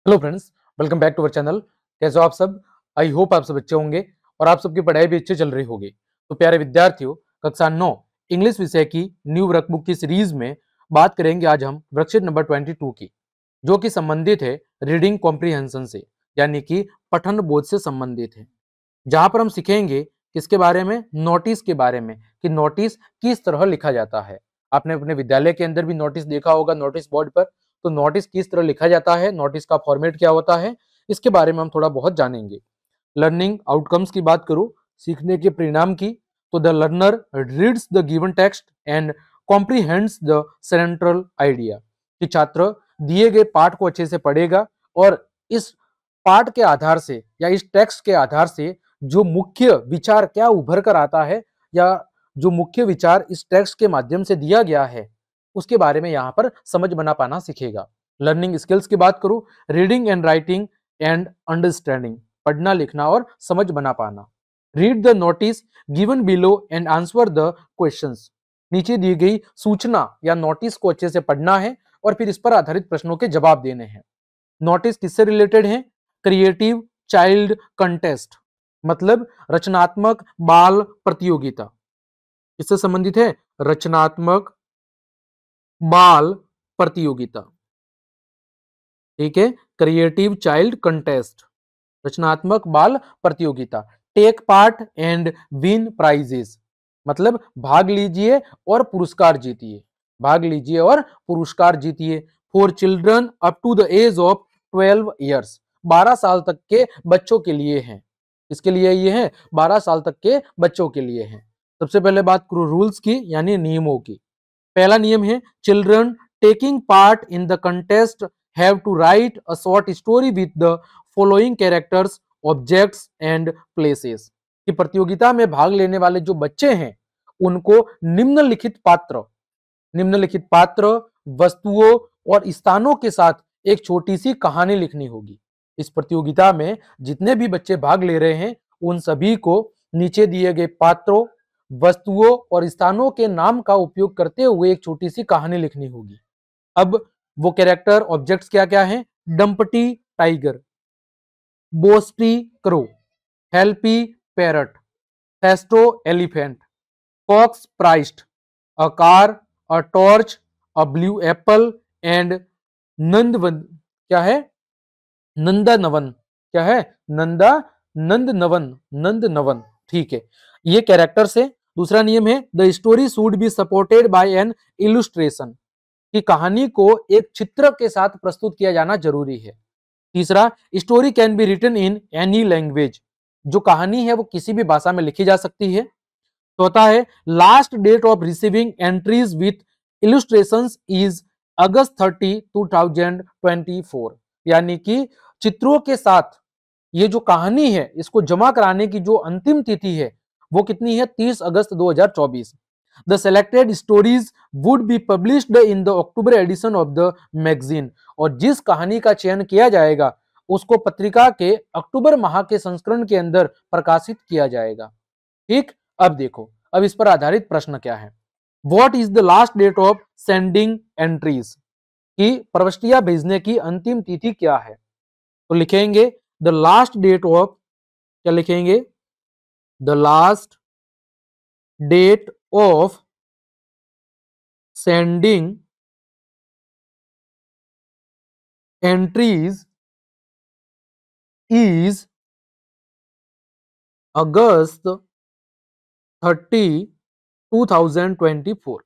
Hello friends, welcome back to our channel. कैसे हो आप सब? आई होप आप सब अच्छे होंगे और आप सबकी पढ़ाई भी अच्छी चल रही होगी। तो प्यारे विद्यार्थियों, कक्षा 9 इंग्लिश विषय की न्यू वर्कबुक की सीरीज में बात करेंगे आज हम वर्कशीट नंबर 22 की, जो कि संबंधित है रीडिंग कॉम्प्रिहेंशन से, यानी कि पठन बोध से संबंधित है। जहां पर हम सीखेंगे किसके बारे में? नोटिस के बारे में, कि नोटिस किस तरह लिखा जाता है। आपने अपने विद्यालय के अंदर भी नोटिस देखा होगा, नोटिस बोर्ड पर। तो नोटिस किस तरह लिखा जाता है, नोटिस का फॉर्मेट क्या होता है, इसके बारे में हम थोड़ा बहुत जानेंगे। लर्निंग आउटकम्स की बात करूं, सीखने के परिणाम की, तो the learner reads the given text and comprehends the central idea, कि छात्र दिए गए पाठ को अच्छे से पढ़ेगा और इस पाठ के आधार से या इस टेक्स्ट के आधार से जो मुख्य विचार क्या उभर कर आता है, या जो मुख्य विचार इस टेक्स्ट के माध्यम से दिया गया है, उसके बारे में यहाँ पर समझ बना पाना सीखेगा। लर्निंग स्किल्स की बात करूं, reading and writing and understanding, पढ़ना लिखना और समझ बना पाना। Read the notice given below and answer the questions, नीचे दी गई सूचना या नोटिस को अच्छे से पढ़ना है और फिर इस पर आधारित प्रश्नों के जवाब देने हैं। नोटिस किससे रिलेटेड है? क्रिएटिव चाइल्ड कंटेस्ट, मतलब रचनात्मक बाल प्रतियोगिता। किससे संबंधित है? रचनात्मक बाल प्रतियोगिता। ठीक है, क्रिएटिव चाइल्ड कंटेस्ट, रचनात्मक बाल प्रतियोगिता। Take part and win prizes, मतलब भाग लीजिए और पुरस्कार जीतिए, भाग लीजिए और पुरस्कार जीतिए। For children up to the age of 12 years, 12 साल तक के बच्चों के लिए हैं। किसके लिए ये है? 12 साल तक के बच्चों के लिए हैं। सबसे पहले बात करूं रूल्स की, यानी नियमों की। पहला नियम है, children taking part in the contest have to write a short story with the following characters, objects and places, कि प्रतियोगिता में भाग लेने वाले जो बच्चे हैं उनको निम्नलिखित पात्र, वस्तुओं और स्थानों के साथ एक छोटी सी कहानी लिखनी होगी। इस प्रतियोगिता में जितने भी बच्चे भाग ले रहे हैं उन सभी को नीचे दिए गए पात्रों, वस्तुओं और स्थानों के नाम का उपयोग करते हुए एक छोटी सी कहानी लिखनी होगी। अब वो कैरेक्टर ऑब्जेक्ट्स क्या क्या हैं? Dumpty tiger, Bosty crow, Helpy parrot, Festo elephant, fox priest, a car, a torch, a blue apple and Nandvan, क्या है? नंदानवन, क्या है? नंदनवन। ठीक है, ये कैरेक्टर से। दूसरा नियम है, the story should be supported by an illustration, कि कहानी को एक चित्र के साथ प्रस्तुत किया जाना जरूरी है। तीसरा, story can be written in any language, जो कहानी है वो किसी भी भाषा में लिखी जा सकती है। चौथा है, last date of receiving entries with illustrations is August 30, 2024, यानी कि चित्रों के साथ ये जो कहानी है इसको जमा कराने की जो अंतिम तिथि है वो कितनी है? 30 अगस्त 2024। The selected stories would be published in the October edition of the magazine, और जिस कहानी का चयन किया जाएगा उसको पत्रिका के अक्टूबर माह के संस्करण के अंदर प्रकाशित किया जाएगा। ठीक, अब देखो, अब इस पर आधारित प्रश्न क्या है? What is the last date of sending entries, की प्रविष्टियां भेजने की अंतिम तिथि क्या है? तो लिखेंगे द लास्ट डेट ऑफ, क्या लिखेंगे? The last date of sending entries is August 30, 2024।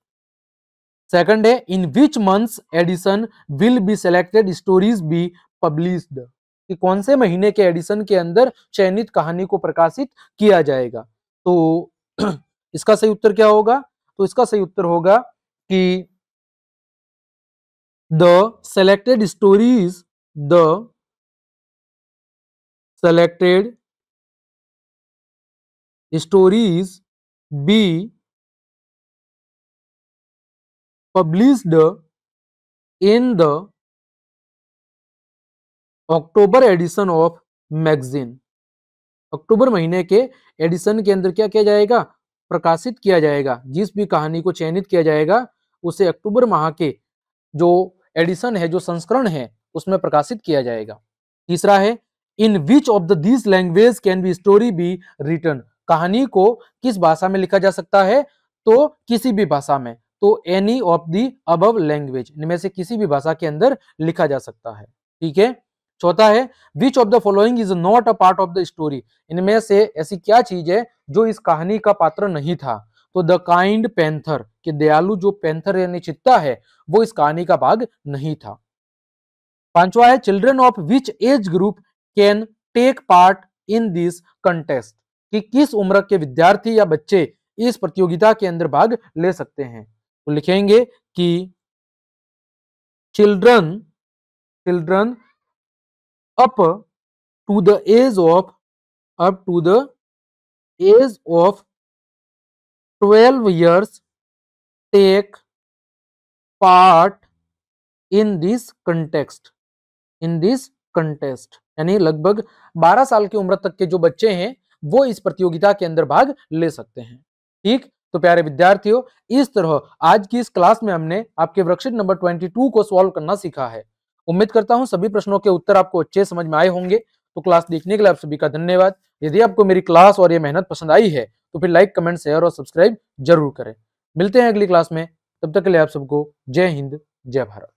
Second है, in which month's edition will be selected stories be published, कि कौन से महीने के एडिशन के अंदर चयनित कहानी को प्रकाशित किया जाएगा। तो इसका सही उत्तर क्या होगा? तो इसका सही उत्तर होगा कि the selected stories be published in the October edition of magazine, अक्टूबर महीने के एडिशन के अंदर क्या किया जाएगा? प्रकाशित किया जाएगा। जिस भी कहानी को चयनित किया जाएगा उसे अक्टूबर माह के जो एडिशन है, जो संस्करण है, उसमें प्रकाशित किया जाएगा। तीसरा है in which of the this language can be story be written, कहानी को किस भाषा में लिखा जा सकता है, तो किसी भी भाषा में, तो any of the above language, इनमें से किसी भी भाषा के अंदर लिखा जा सकता है। ठीक है। चौथा है विच of the following is not a part of the story, इनमें से ऐसी क्या चीज है जो इस कहानी का पात्र नहीं था, तो द काइंड पैंथर, कि दयालु जो पैंथर यानी चित्ता है वो इस कहानी का भाग नहीं था। पांचवा है children of which age group can take part in this contest, कि किस उम्र के विद्यार्थी या बच्चे इस प्रतियोगिता के अंदर भाग ले सकते हैं, तो लिखेंगे कि children children up to the age of up to the age of 12 years take part in this context, in this contest, यानी लगभग 12 साल की उम्र तक के जो बच्चे हैं वो इस प्रतियोगिता के अंदर भाग ले सकते हैं। ठीक, तो प्यारे विद्यार्थियों, इस तरह आज की इस क्लास में हमने आपके वर्कशीट नंबर 22 को सॉल्व करना सीखा है। उम्मीद करता हूं सभी प्रश्नों के उत्तर आपको अच्छे समझ में आए होंगे। तो क्लास देखने के लिए आप सभी का धन्यवाद। यदि आपको मेरी क्लास और ये मेहनत पसंद आई है तो फिर लाइक, कमेंट, शेयर और सब्सक्राइब जरूर करें। मिलते हैं अगली क्लास में, तब तक के लिए आप सबको जय हिंद, जय भारत।